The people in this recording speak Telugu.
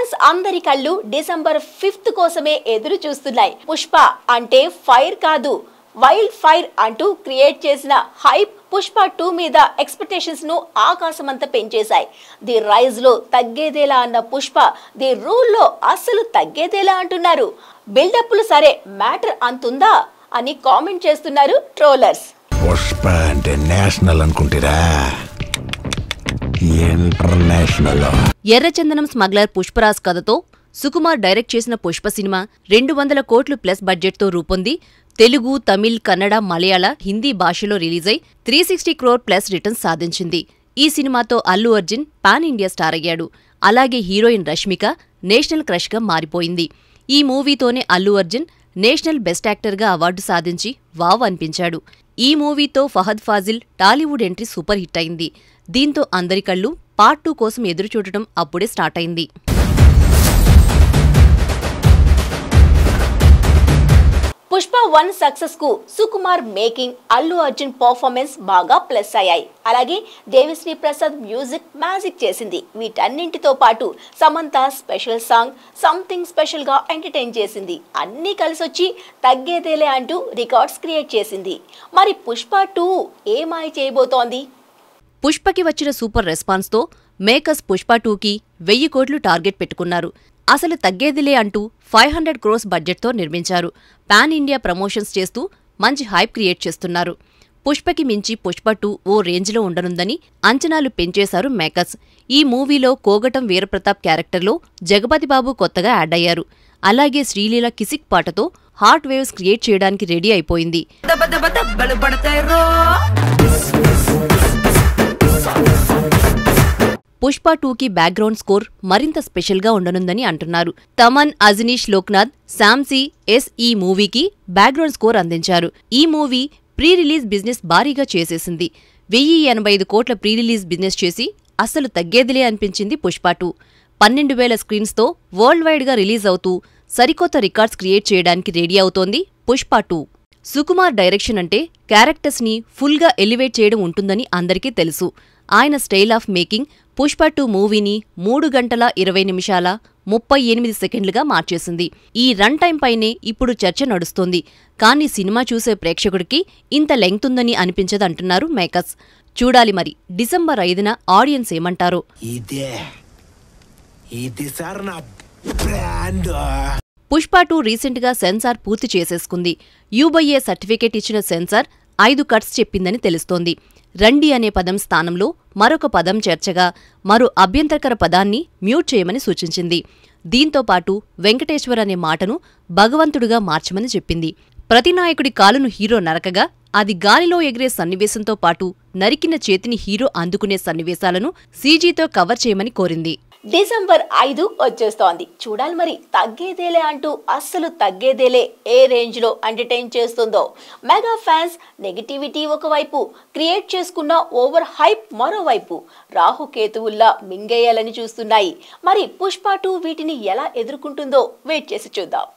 ఫ్యాన్స్ అందరి కళ్ళు డిసెంబర్ 5th కోసమే ఎదురు చూస్తున్నాయి. పుష్ప అంటే ఫైర్ కాదు, వైల్డ్ ఫైర్ అంటూ క్రియేట్ చేసిన హైప్ పుష్ప 2 మీద ఎక్స్పెక్టేషన్స్ ను ఆకాశమంతా పెంచేశాయి. ది రైజ్ లో తగ్గేదేలా అన్న పుష్ప ది రూల్ లో అస్సలు తగ్గేదేలా అంటున్నారు. బిల్డప్లు సరే, మ్యాటర్ అంతుందా అని కామెంట్ చేస్తున్నారు ట్రోలర్స్. పుష్ప అంటే నేషనల్ అనుకుంటారా, ఇంటర్నేషనల్. ఎర్రచందనం స్మగ్లర్ పుష్పరాజ్ కథతో సుకుమార్ డైరెక్ట్ చేసిన పుష్ప సినిమా 200 కోట్లు ప్లస్ బడ్జెట్తో రూపొంది తెలుగు, తమిళ్, కన్నడ, మలయాళ, హిందీ భాషలో రిలీజై 360 crore ప్లస్ రిటర్న్స్ సాధించింది. ఈ సినిమాతో Allu Arjun pan India star అయ్యాడు. అలాగే హీరోయిన్ రష్మిక నేషనల్ క్రష్ గా మారిపోయింది. ఈ మూవీతోనే అల్లు అర్జున్ నేషనల్ బెస్ట్ యాక్టర్గా అవార్డు సాధించి వావ్ అనిపించాడు. ఈ మూవీతో Fahadh Faasil Tollywood entry super hit అయింది. దీంతో అందరి కళ్ళు పార్ట్ 2 కోసం ఎదురుచూడటం అప్పుడే స్టార్ట్ అయింది. పుష్ప 1 సక్సెస్ కు సుకుమార్ మేకింగ్, అల్లు అర్జున్ పర్ఫార్మెన్స్ బాగా ప్లస్ అయ్యాయి. అలాగే దేవిశ్రీ ప్రసాద్ మ్యూజిక్ మ్యాజిక్ చేసింది. వీటన్నింటితో పాటు Samantha special song something special గా ఎంటర్టైన్ చేసింది. అన్నీ కలిసొచ్చి తగ్గేదేలే అంటూ రికార్డ్స్ క్రియేట్ చేసింది. మరి పుష్ప 2 ఏమాయ చేయబోతోంది? పుష్పకి వచ్చిన సూపర్ రెస్పాన్స్తో మేకర్స్ పుష్ప 2కి 1000 కోట్లు టార్గెట్ పెట్టుకున్నారు. అసలు తగ్గేదిలే అంటూ 500 crores బడ్జెట్తో నిర్మించారు. పాన్ ఇండియా ప్రమోషన్స్ చేస్తూ మంచి హైప్ క్రియేట్ చేస్తున్నారు. పుష్పకి మించి పుష్ప 2 ఓ రేంజ్లో ఉండనుందని అంచనాలు పెంచేశారు మేకర్స్. ఈ మూవీలో కోగటం వీరప్రతాప్ క్యారెక్టర్లో జగపతి బాబు కొత్తగా యాడ్ అయ్యారు. అలాగే శ్రీలీల కిసిక్ పాటతో హాట్ వేవ్స్ క్రియేట్ చేయడానికి రెడీ అయిపోయింది. పుష్ప 2కి బ్యాక్గ్రౌండ్ స్కోర్ మరింత స్పెషల్గా ఉండనుందని అంటున్నారు. తమన్, అజనీష్ లోక్నాథ్, శామ్సీ ఈ మూవీకి బ్యాక్గ్రౌండ్ స్కోర్ అందించారు. ఈ మూవీ ప్రీ రిలీజ్ బిజినెస్ భారీగా చేసేసింది. 1085 కోట్ల ప్రీ రిలీజ్ బిజినెస్ చేసి అస్సలు తగ్గేదిలే అనిపించింది పుష్ప 2. 12,000 స్క్రీన్స్తో వరల్డ్ వైడ్గా రిలీజ్ అవుతూ సరికొత్త రికార్డ్స్ క్రియేట్ చేయడానికి రెడీ అవుతోంది పుష్ప 2. సుకుమార్ డైరెక్షన్ అంటే క్యారెక్టర్స్ని ఫుల్గా ఎలివేట్ చేయడం ఉంటుందని అందరికీ తెలుసు. ఆయన స్టైల్ ఆఫ్ మేకింగ్ పుష్ప 2 మూవీని 3 గంటల 20 నిమిషాల 38 సెకండ్లుగా మార్చేసింది. ఈ రన్ టైం పైనే ఇప్పుడు చర్చ నడుస్తోంది. కానీ సినిమా చూసే ప్రేక్షకుడికి ఇంత లెంగ్త్ ఉందని అనిపించదంటున్నారు మేకర్స్. చూడాలి మరి డిసెంబర్ 5న ఆడియన్స్ ఏమంటారో. పుష్ప 2 రీసెంట్గా సెన్సార్ పూర్తి చేసేసుకుంది. యూబైఏ సర్టిఫికేట్ ఇచ్చిన సెన్సార్ 5 కట్స్ చెప్పిందని తెలుస్తోంది. రండి అనే పదం స్థానంలో మరొక పదం చేర్చగా మరో అభ్యంతరకర పదాన్ని మ్యూట్ చేయమని సూచించింది. దీంతో పాటు వెంకటేశ్వర్ అనే మాటను భగవంతుడుగా మార్చమని చెప్పింది. ప్రతి నాయకుడి కాలును హీరో నరకగా అది గాలిలో ఎగిరే సన్నివేశంతో పాటు నరికిన చేతిని హీరో అందుకునే సన్నివేశాలను సీజీతో కవర్ చేయమని కోరింది. డిసెంబర్ 5 వచ్చేస్తోంది. చూడాలి మరి తగ్గేదేలే అంటూ అస్సలు తగ్గేదేలే ఏ రేంజ్ లో ఎంటర్టైన్ చేస్తుందో. మెగా ఫ్యాన్స్ నెగిటివిటీ ఒకవైపు, క్రియేట్ చేసుకున్న ఓవర్ హైప్ మరోవైపు రాహుకేతువుల్లా మింగేయాలని చూస్తున్నాయి. మరి పుష్ప 2 వీటిని ఎలా ఎదుర్కొంటుందో వెయిట్ చేసి చూద్దాం.